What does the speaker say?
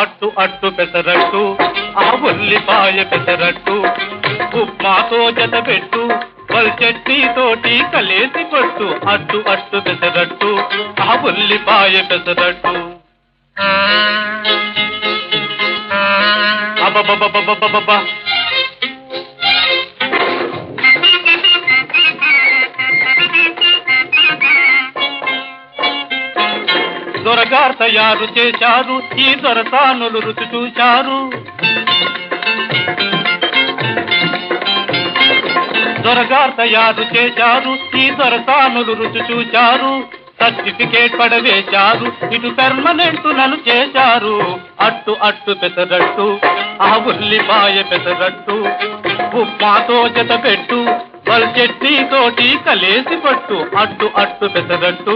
అట్టు అట్టు పెసరట్టు ఆ ఉల్లిపాయ పెసరట్టు ఉప్మాతో జత పెట్టు వల్ చట్నీతోటి కలేసి కొట్టు అట్టు అట్టు పెసరట్టు ఆ ఉల్లిపాయ పెసరట్టు అబ్బబ్బబ్బబ్బబ్బబ్బా దొరగారు తయారు చేశారు ఈ దొరసానులు రుచి చూశారు దొరగారు తయారు చేశారు ఈ దొరసానులు రుచి చూశారు సర్టిఫికేట్ పడవేశారు ఇటు పెర్మనెంట్ నన్ను చేశారు అట్టు అట్టు పెసరట్టు ఆ ఉల్లిపాయ పెసరట్టు ఉప్మాతో జత పెట్టు వల్ చట్నీతోటి కలేసి పట్టు అట్టు అట్టు పెసరట్టు